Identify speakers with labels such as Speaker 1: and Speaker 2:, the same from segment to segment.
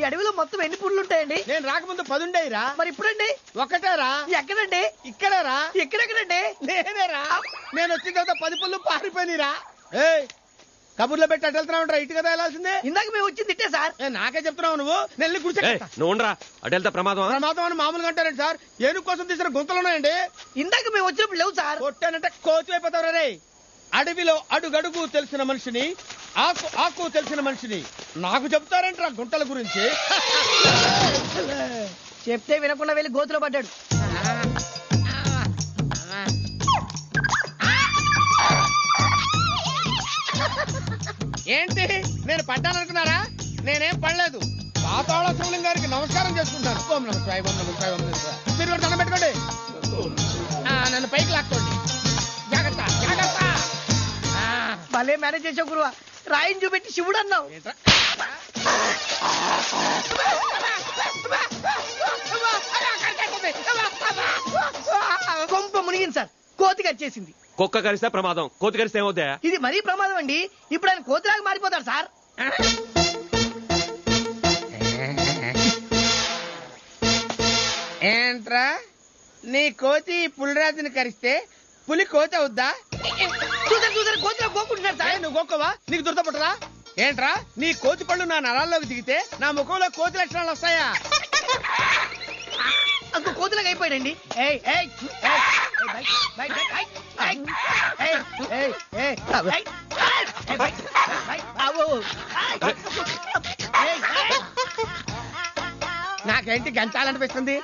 Speaker 1: ఈ అడవిలో మొత్తం ఎన్ని పుళ్ళు ఉంటాయండి?
Speaker 2: నేను రాకముందు 10 ఉండేరా.
Speaker 1: మరి ఇప్పుడండి?
Speaker 2: ఒక్కటేరా.
Speaker 1: ఎక్కడండి?
Speaker 2: ఇక్కడేరా.
Speaker 1: ఎక్కడెక్కడండి?
Speaker 2: నేనేరా. నేను వచ్చిన తర్వాత 10 పుళ్ళు పారిపోయినరా. ఏయ్ కబుర్లో పెట్టి అటు వెళ్తున్నావు ఇటు కదా వెళ్ళాల్సిందే.
Speaker 1: ఇందాక మేము వచ్చింది ఇట్టే సార్.
Speaker 2: నాకే చెప్తున్నావు నువ్వు. నెల్లి గుడిసె
Speaker 3: నువ్వు ఉండరా, అటు వెళ్తే ప్రమాదం.
Speaker 2: ప్రమాదం అని మామూలుగా అంటారండి సార్. ఏనుగు కోసం తీసిన గుంతలు ఉన్నాయండి.
Speaker 1: ఇందాక మేము వచ్చినప్పుడు లేవు సార్.
Speaker 2: కొట్టానంటే కోతి అయిపోతావు రే. అడవిలో అడుగడుగు తెలిసిన మనిషిని, ఆకు ఆకు తెలిసిన మనిషిని నాకు చెప్తారంటారా గుంటల గురించి?
Speaker 1: చెప్తే వినకుండా వెళ్ళి గోతులో పడ్డాడు.
Speaker 2: ఏంటి నేను పడ్డాననుకున్నారా? నేనేం పడలేదు. పాతాళ శివలింగం గారికి నమస్కారం చేసుకుంటాను. ఓం నమః శివాయ, ఓం నమః శివాయ, ఓం నమః శివాయ. మీరు కూడా దండం పెట్టుకోండి. నన్ను పైకి లాక్కోండి. జాగ్రత్త జాగ్రత్త.
Speaker 1: భలే మేనేజ్ చేసావు గురువా. రాయిని చూపెట్టి శివుడు అన్నావు. కొంప మునిగింది సార్. కోతి కరిచేసింది.
Speaker 3: కుక్క కరిస్తే ప్రమాదం, కోతి కరిస్తే ఏమవుతా?
Speaker 1: ఇది మరీ ప్రమాదం అండి. ఇప్పుడు ఆయన కోతిలాగా మారిపోతాడు సార్.
Speaker 2: ఏంట్రా నీ కోతి పులిరాజుని కరిస్తే పులి కోతి అవుద్దా?
Speaker 1: చూసారు చూసారు కోతిలో గోకుంటున్నాడు సార్.
Speaker 2: నువ్వు గోక్కవా? నీకు దురదపట్టరా? ఏంట్రా నీ కోతి పళ్ళు నా నరాల్లోకి దిగితే నా ముఖంలో కోతి లక్షణాలు వస్తాయా?
Speaker 1: అంత కోతిలాగా అయిపోయాడండి.
Speaker 2: నాకేంటి గంచాలనిపిస్తుంది.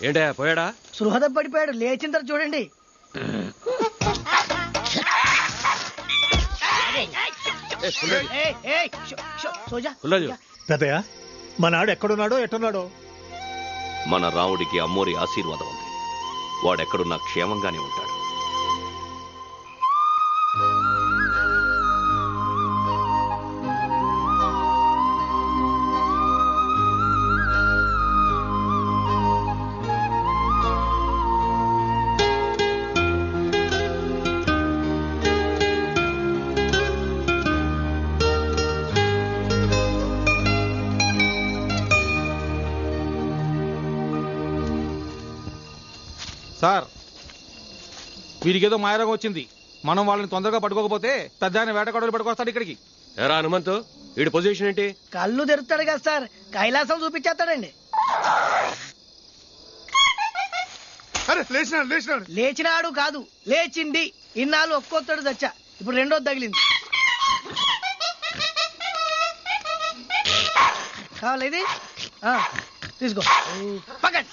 Speaker 3: ఏంటా పోయాడా?
Speaker 1: సృహద పడిపోయాడు. లేచిన తర్వాత చూడండి.
Speaker 4: పెద్దయ్య మన ఆడు ఎక్కడున్నాడో ఎట్టున్నాడో?
Speaker 5: మన రాముడికి అమ్మోరి ఆశీర్వాదం ఉంది. వాడెక్కడున్నా క్షేమంగానే ఉంటాడు.
Speaker 6: సార్ వీడికి ఏదో మాయరోగం వచ్చింది. మనం వాళ్ళని తొందరగా పట్టుకోకపోతే పెద్ద ఆయన వేటగాడులు పట్టుకొస్తాడు ఇక్కడికి.
Speaker 3: ఎరా హనుమంతు, వీడి పొజిషన్ ఏంటి?
Speaker 1: కళ్ళు తెరుస్తాడు కదా సార్. కైలాసం చూపించేస్తాడండి. లేచినాడు కాదు, లేచింది. ఇన్నాళ్ళు ఒక్కొక్కడు చచ్చా, ఇప్పుడు రెండోది తగిలింది. కావాలి ఇది తీసుకో. పక్కన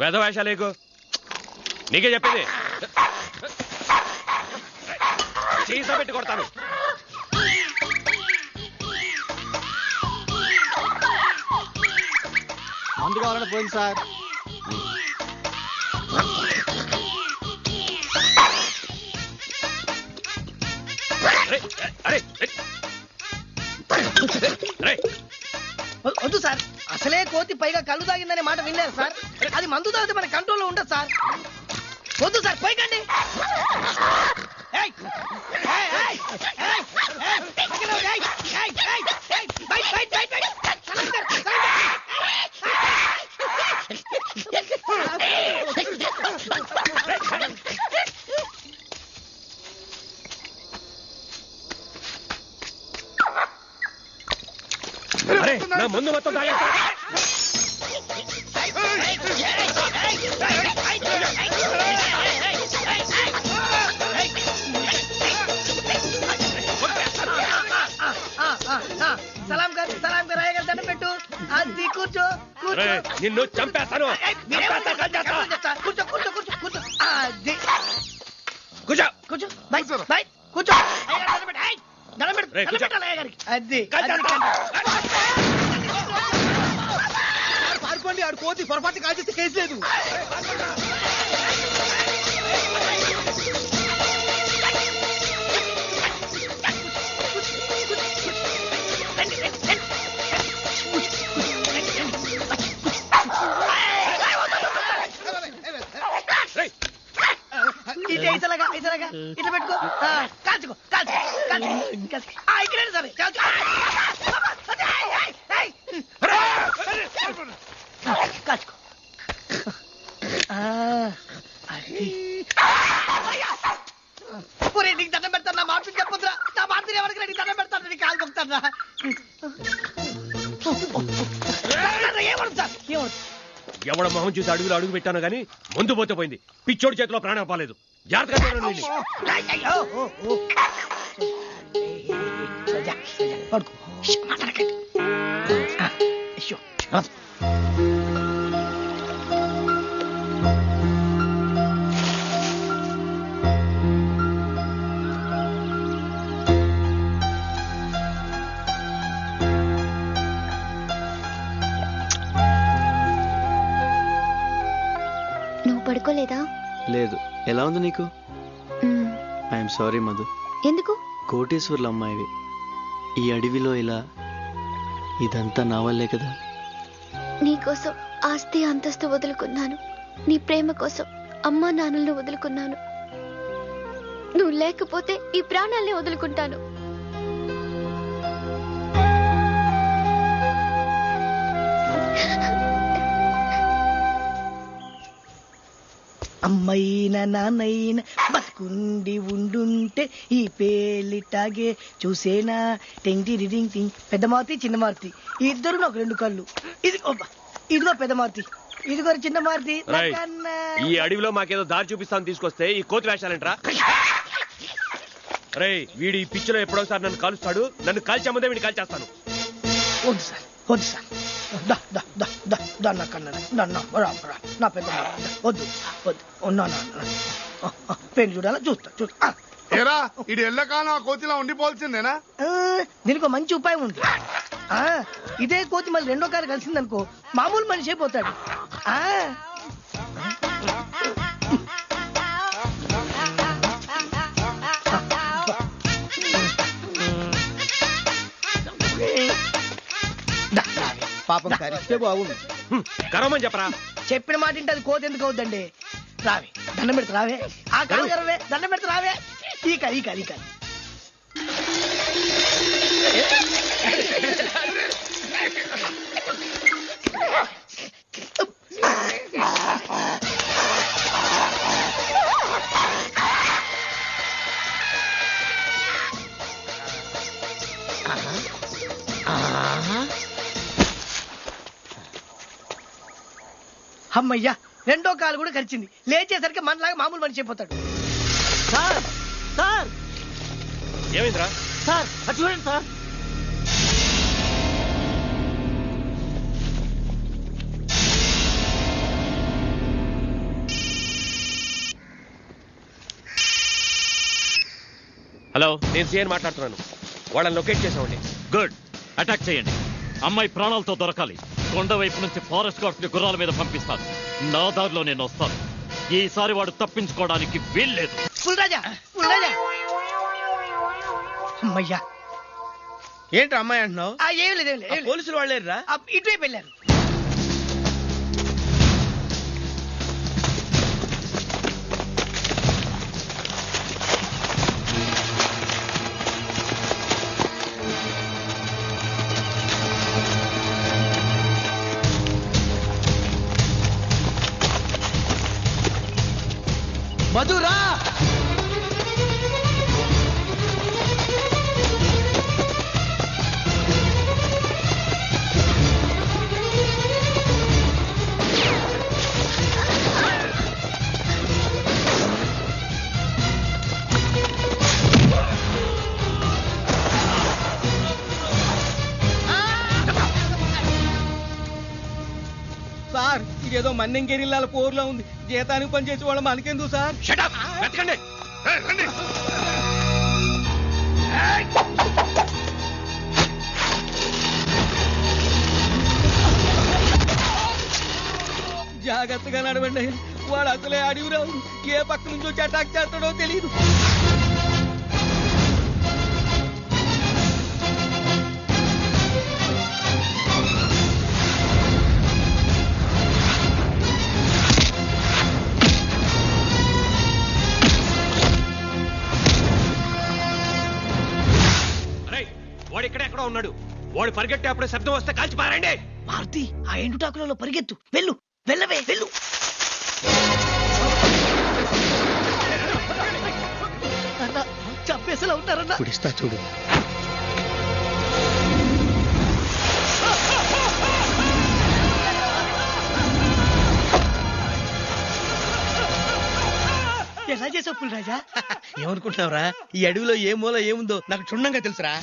Speaker 3: వేదవేషాలేకు. నీకే చెప్పేది. చీస పెట్టి కొడతాను.
Speaker 6: మందు కావాలని పోయింది సార్.
Speaker 1: వద్దు సార్. అసలే కోతి పైగా కళ్ళు తాగిందనే మాట విన్నారు సార్. అది మందు తాగితే మన కంట్రోల్లో ఉండదు సార్. వద్దు సార్, పైకండి.
Speaker 3: నా ముందు మొత్తం తాగేస్తా.
Speaker 1: సలాం గారు రాయగారు దండం పెట్టు. అది కూర్చో కూర్చో.
Speaker 3: నిన్ను చంపేస్తాను.
Speaker 1: కూర్చో కూర్చో కూర్చో కూర్చో. అది
Speaker 3: కూర్చో
Speaker 1: కూర్చో. బై బై కూర్చో. దండం పెట్టాలి అయ్యగారికి. అది
Speaker 2: పారిపోండి, ఆడు కోతి పొరపాటు కాల్చేస్తే కేసు లేదు.
Speaker 1: ఇతలాగా ఇట్లా పెట్టుకో, కాల్చుకో ఇక్కడ సరే కాల్చుకో. నీకు దండం పెడతాను, నా మాట చెప్పొద్దురా, నా మాట ఎవరికి నీకు దండం పెడతాను, నీ కాలు మొక్కుతాను. ఏమడు సార్ ఏమడు?
Speaker 3: ఎవడ మొహం చూసి అడుగులు అడుగు పెట్టాను గానీ ముందు పోతే పోయింది. పిచ్చోడి చేతిలో ప్రాణం పోలేదు. జాగ్రత్తగా చూడండి.
Speaker 1: పడుకో మాట్లాడకండి.
Speaker 7: నువ్వు పడుకోలేదా?
Speaker 8: లేదు. ఎలా ఉంది నీకు? I'm sorry Madhu.
Speaker 7: ఎందుకు?
Speaker 8: కోటేశ్వర్ల అమ్మాయివి, ఈ అడవిలో ఇలా, ఇదంతా నా వల్లే కదా.
Speaker 7: నీకోసం ఆస్తి అంతస్తు వదులుకున్నాను, నీ ప్రేమ కోసం అమ్మా నాన్నలను వదులుకున్నాను. నువ్వు లేకపోతే ఈ ప్రాణాల్ని వదులుకుంటాను.
Speaker 1: అమ్మైనా నాన్నైనా బతుకుండి ఉండుంటే ఈ పేలిటాగే చూసేనా టింగ్ టింగ్ టింగ్. పెద్ద మారుతి చిన్న మారుతి ఇద్దరు నాకు రెండు కళ్ళు. ఇదిగో పెద్ద మారుతి, ఇదిగో చిన్న మారుతి.
Speaker 3: ఈ అడవిలో మాకేదో దారి చూపిస్తాను తీసుకొస్తే ఈ కోతి వేషాలంటరా? రే, వీడి ఈ పిచ్చిలో ఎప్పుడోసారి నన్ను కాలుస్తాడు. నన్ను కాల్చామందే వీడిని కాల్చేస్తాను.
Speaker 1: వద్దు సార్, వద్దు సార్, నా పెద్ద వద్దు వద్దు. పెళ్లి చూడాలా? చూస్తా.
Speaker 9: ఏరా, ఇది ఎల్లకాలం ఆ కోతిలా ఉండిపోవాల్సిందేనా?
Speaker 1: దీనికి మంచి ఉపాయం ఉంది. ఇదే కోతి మళ్ళీ రెండో కారు కలిసిందనుకో మామూలు మనిషి అయిపోతాడు.
Speaker 2: పాపం కరిస్తే బాగుంది.
Speaker 3: కరమని చెప్పరా?
Speaker 1: చెప్పిన మాట ఇంటే అది కోతి ఎందుకు అవుద్దండి? రావే దండం పెడతా, రావే ఆ కాలు కరవే, దండం పెడతా, రావే. ఈ కాలి అమ్మయ్యా, రెండో కాలు కూడా కలిసింది. లేచేసరికి మనలాగా మామూలు మనిషి అయిపోతాడు. సార్ సార్
Speaker 3: ఏమైందిరా?
Speaker 1: సార్ అది చూడండి సార్.
Speaker 3: హలో, నేను సీఎన్ మాట్లాడుతున్నాను. వాళ్ళని లొకేట్ చేసామండి.
Speaker 10: గుడ్, అటాక్ చేయండి. అమ్మాయి ప్రాణాలతో దొరకాలి. కొండ వైపు నుంచి ఫారెస్ట్ గార్డ్స్ ని గుర్రాల మీద పంపిస్తాను. నా దారిలో నేను వస్తాను. ఈసారి వాడు తప్పించుకోవడానికి వీల్లేదు.
Speaker 1: అమ్మయ్యా.
Speaker 2: ఏంటి అమ్మాయి అంటున్నావు?
Speaker 1: ఏం లేదు,
Speaker 2: పోలీసులు వాళ్ళేరా?
Speaker 1: ఇటువైపు వెళ్ళారు. మధురా,
Speaker 2: సార్ ఇదేదో మన్నెంకేరిల్లాల పోరులో ఉంది. జీతానికి పనిచేసే వాళ్ళు మనకెందుకు సార్? జాగ్రత్తగా నడవండి. వాడు అసలే అడవి రావు, ఏ పక్క నుంచి వచ్చి అటాక్ చేస్తాడో తెలియదు.
Speaker 3: వాడు ఇక్కడెక్కడో ఉన్నాడు. వాడు పరిగెట్టి అప్పుడే శబ్దం వస్తే కాల్చి పారండి.
Speaker 1: మారుతి, ఆ ఎండుటాకులలో పరిగెత్తు. వెళ్ళు, వెళ్ళవే, వెళ్ళు. అన్న చంపేసలు అవుతారన్న.
Speaker 4: ఇప్పుడు ఇస్తా చూడు.
Speaker 1: ఎలా చేసావు పులిరాజా?
Speaker 2: ఏమనుకుంటున్నావురా, ఈ అడవిలో ఏ మూల ఏముందో నాకు క్షుణ్ణంగా తెలుసురా.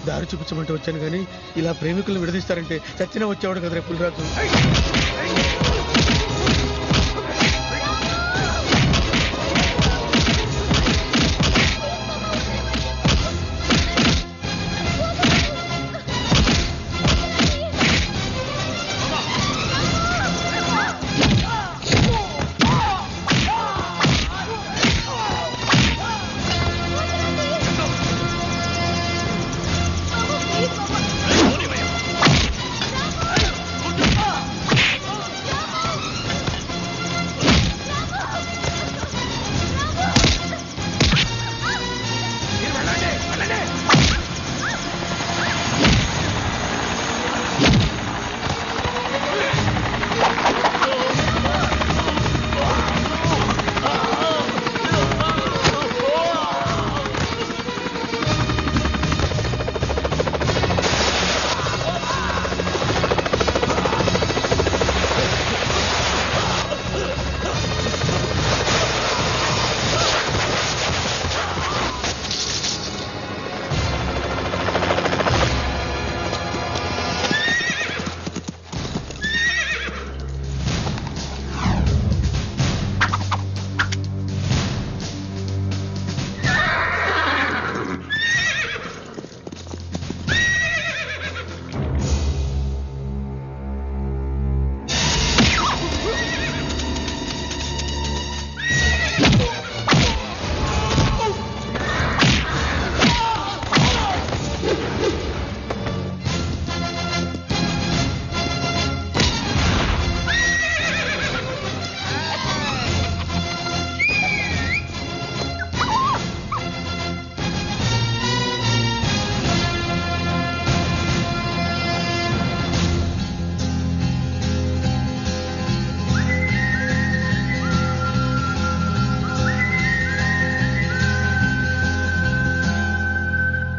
Speaker 2: దారి చూపించమంటే వచ్చాను కానీ ఇలా ప్రేమికులను విడదీస్తారంటే చచ్చినా వచ్చేవాడు కదరా పులిరాజు.